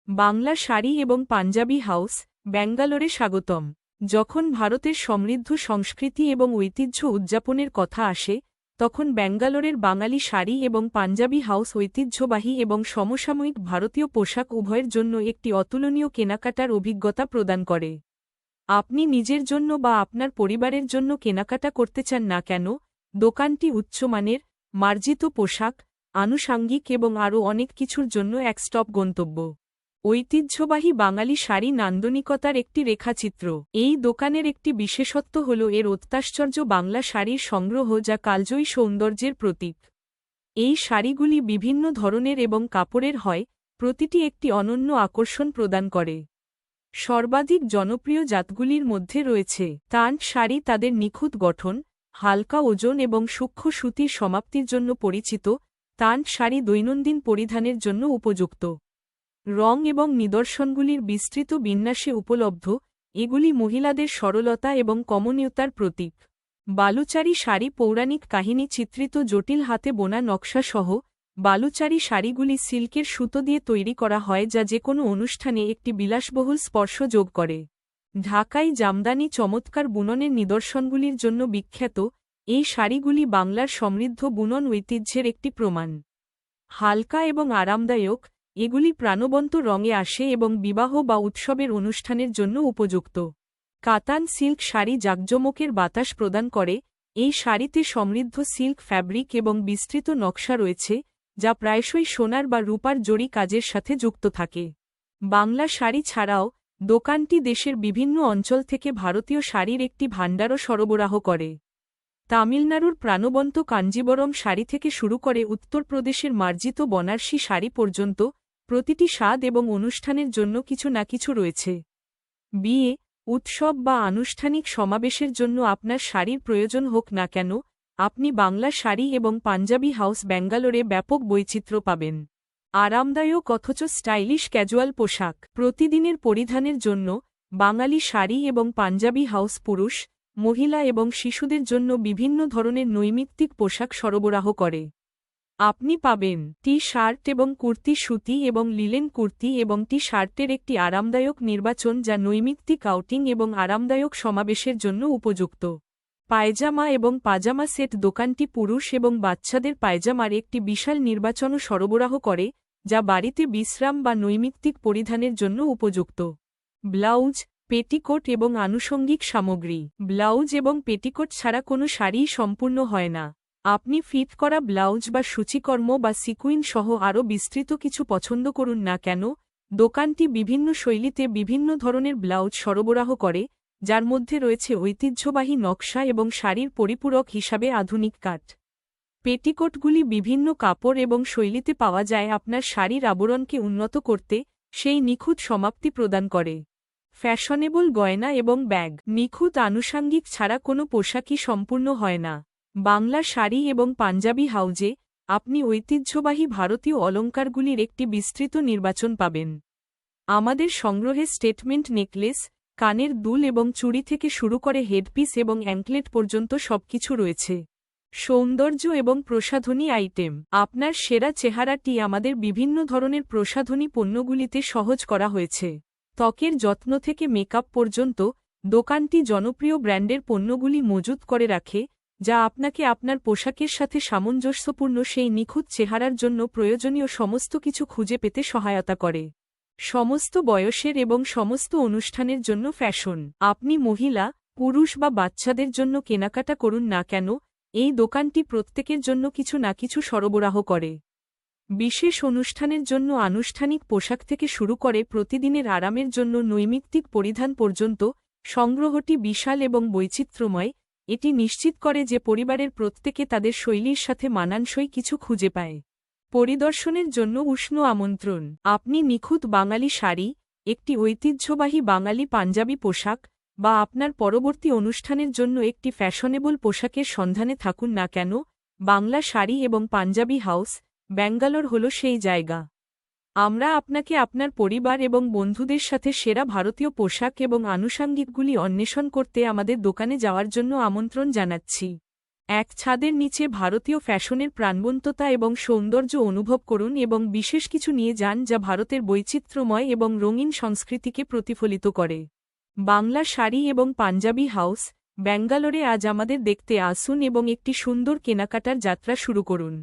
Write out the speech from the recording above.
বাংলা শাড়ি এবং পাঞ্জাবি হাউস, ব্যাঙ্গালোরে স্বাগতম। যখন ভারতের সমৃদ্ধ সংস্কৃতি এবং ঐতিহ্য উদযাপনের কথা আসে, তখন ব্যাঙ্গালোরের বাঙালি শাড়ি এবং পাঞ্জাবি হাউস ঐতিহ্যবাহী এবং সমসাময়িক ভারতীয় পোশাক উভয়ের জন্য একটি অতুলনীয় কেনাকাটার অভিজ্ঞতা প্রদান করে। আপনি নিজের জন্য বা আপনার পরিবারের জন্য কেনাকাটা করতে চান না কেন, দোকানটি উচ্চমানের, মার্জিত পোশাক, আনুষাঙ্গিক এবং আরও অনেক কিছুর জন্য এক স্টপ গন্তব্য। ঐতিহ্যবাহী বাঙালি শাড়ি নান্দনিকতার একটি রেখাচিত্র। এই দোকানের একটি বিশেষত্ব হল এর অত্যাশ্চর্য বাংলা শাড়ির সংগ্রহ, যা কালজয়ী সৌন্দর্যের প্রতীক। এই শাড়িগুলি বিভিন্ন ধরনের এবং কাপড়ের হয়, প্রতিটি একটি অনন্য আকর্ষণ প্রদান করে। সর্বাধিক জনপ্রিয় জাতগুলির মধ্যে রয়েছে তাঁত শাড়ি, তাদের নিখুঁত গঠন, হালকা ওজন এবং সূক্ষ্ম সুতির সমাপ্তির জন্য পরিচিত। তাঁত শাড়ি দৈনন্দিন পরিধানের জন্য উপযুক্ত। রং এবং নিদর্শনগুলির বিস্তৃত বিন্যাসে উপলব্ধ, এগুলি মহিলাদের সরলতা এবং কমনীয়তার প্রতীক। বালুচারী শাড়ি পৌরাণিক কাহিনী চিত্রিত জটিল হাতে বোনা নকশা সহ। বালুচারী শাড়িগুলি সিল্কের সুতো দিয়ে তৈরি করা হয়, যা যেকোনো অনুষ্ঠানে একটি বিলাসবহুল স্পর্শ যোগ করে। ঢাকাই জামদানি চমৎকার বুননের নিদর্শনগুলির জন্য বিখ্যাত। এই শাড়িগুলি বাংলার সমৃদ্ধ বুনন ঐতিহ্যের একটি প্রমাণ। হালকা এবং আরামদায়ক, এগুলি প্রাণবন্ত রঙে আসে এবং বিবাহ বা উৎসবের অনুষ্ঠানের জন্য উপযুক্ত। কাতান সিল্ক শাড়ি জাঁকজমকের বাতাস প্রদান করে। এই শাড়িতে সমৃদ্ধ সিল্ক ফ্যাব্রিক এবং বিস্তৃত নকশা রয়েছে, যা প্রায়শই সোনার বা রূপার জড়ি কাজের সাথে যুক্ত থাকে। বাংলা শাড়ি ছাড়াও, দোকানটি দেশের বিভিন্ন অঞ্চল থেকে ভারতীয় শাড়ির একটি ভাণ্ডারও সরবরাহ করে। তামিলনাড়ুর প্রাণবন্ত কাঞ্জিবরম শাড়ি থেকে শুরু করে উত্তরপ্রদেশের মার্জিত বনারসি শাড়ি পর্যন্ত, প্রতিটি স্বাদ এবং অনুষ্ঠানের জন্য কিছু না কিছু রয়েছে। বিয়ে, উৎসব বা আনুষ্ঠানিক সমাবেশের জন্য আপনার শাড়ির প্রয়োজন হোক না কেন, আপনি বাংলা শাড়ি এবং পাঞ্জাবি হাউস ব্যাঙ্গালোরে ব্যাপক বৈচিত্র্য পাবেন। আরামদায়ক অথচ স্টাইলিশ ক্যাজুয়াল পোশাক প্রতিদিনের পরিধানের জন্য, বাঙালি শাড়ি এবং পাঞ্জাবি হাউস পুরুষ, মহিলা এবং শিশুদের জন্য বিভিন্ন ধরনের নৈমিত্তিক পোশাক সরবরাহ করে। আপনি পাবেন টি-শার্ট এবং কুর্তি, সুতি এবং লিলেন কুর্তি এবং টি-শার্টের একটি আরামদায়ক নির্বাচন, যা নৈমিত্তিক আউটিং এবং আরামদায়ক সমাবেশের জন্য উপযুক্ত। পায়জামা এবং পাজামা সেট দোকানটি পুরুষ এবং বাচ্চাদের পায়জামার একটি বিশাল নির্বাচনও সরবরাহ করে, যা বাড়িতে বিশ্রাম বা নৈমিত্তিক পরিধানের জন্য উপযুক্ত। ব্লাউজ, পেটিকোট এবং আনুষঙ্গিক সামগ্রী। ব্লাউজ এবং পেটিকোট ছাড়া কোনো শাড়িই সম্পূর্ণ হয় না। আপনি ফিট করা ব্লাউজ বা সূচিকর্ম বা সিকুইন সহ আরও বিস্তৃত কিছু পছন্দ করুন না কেন, দোকানটি বিভিন্ন শৈলীতে বিভিন্ন ধরনের ব্লাউজ সরবরাহ করে, যার মধ্যে রয়েছে ঐতিহ্যবাহী নকশা এবং শাড়ির পরিপূরক হিসাবে আধুনিক কাট। পেটিকোটগুলি বিভিন্ন কাপড় এবং শৈলীতে পাওয়া যায়, আপনার শাড়ির আবরণকে উন্নত করতে সেই নিখুঁত সমাপ্তি প্রদান করে। ফ্যাশনেবল গয়না এবং ব্যাগ। নিখুঁত আনুষাঙ্গিক ছাড়া কোনো পোশাকই সম্পূর্ণ হয় না। বাংলা শাড়ি এবং পাঞ্জাবি হাউজে, আপনি ঐতিহ্যবাহী ভারতীয় অলঙ্কারগুলির একটি বিস্তৃত নির্বাচন পাবেন। আমাদের সংগ্রহে স্টেটমেন্ট নেকলেস, কানের দুল এবং চুড়ি থেকে শুরু করে হেডপিস এবং অ্যাঙ্কলেট পর্যন্ত সবকিছু রয়েছে। সৌন্দর্য এবং প্রসাধনী আইটেম। আপনার সেরা চেহারাটি আমাদের বিভিন্ন ধরনের প্রসাধনী পণ্যগুলিতে সহজ করা হয়েছে। ত্বকের যত্ন থেকে মেকআপ পর্যন্ত, দোকানটি জনপ্রিয় ব্র্যান্ডের পণ্যগুলি মজুত করে রাখে, যা আপনাকে আপনার পোশাকের সাথে সামঞ্জস্যপূর্ণ সেই নিখুঁত চেহারার জন্য প্রয়োজনীয় সমস্ত কিছু খুঁজে পেতে সহায়তা করে। সমস্ত বয়সের এবং সমস্ত অনুষ্ঠানের জন্য ফ্যাশন। আপনি মহিলা, পুরুষ বা বাচ্চাদের জন্য কেনাকাটা করুন না কেন, এই দোকানটি প্রত্যেকের জন্য কিছু না কিছু সরবরাহ করে। বিশেষ অনুষ্ঠানের জন্য আনুষ্ঠানিক পোশাক থেকে শুরু করে প্রতিদিনের আরামের জন্য নৈমিত্তিক পরিধান পর্যন্ত, সংগ্রহটি বিশাল এবং বৈচিত্র্যময়। এটি নিশ্চিত করে যে পরিবারের প্রত্যেকে তাদের শৈলীর সাথে মানানসই কিছু খুঁজে পায়। পরিদর্শনের জন্য উষ্ণ আমন্ত্রণ। আপনি নিখুঁত বাঙালি শাড়ি, একটি ঐতিহ্যবাহী বাঙালি পাঞ্জাবি পোশাক, বা আপনার পরবর্তী অনুষ্ঠানের জন্য একটি ফ্যাশনেবল পোশাকের সন্ধানে থাকুন না কেন, বাংলা শাড়ি এবং পাঞ্জাবি হাউস, ব্যাঙ্গালোর হল সেই জায়গা। আমরা আপনাকে আপনার পরিবার এবং বন্ধুদের সাথে সেরা ভারতীয় পোশাক এবং আনুষাঙ্গিকগুলি অন্বেষণ করতে আমাদের দোকানে যাওয়ার জন্য আমন্ত্রণ জানাচ্ছি। এক ছাদের নিচে ভারতীয় ফ্যাশনের প্রাণবন্ততা এবং সৌন্দর্য অনুভব করুন এবং বিশেষ কিছু নিয়ে যান যা ভারতের বৈচিত্র্যময় এবং রঙিন সংস্কৃতিকে প্রতিফলিত করে। বাংলা শাড়ি এবং পাঞ্জাবি হাউস, ব্যাঙ্গালোরে আজ আমাদের দেখতে আসুন এবং একটি সুন্দর কেনাকাটার যাত্রা শুরু করুন।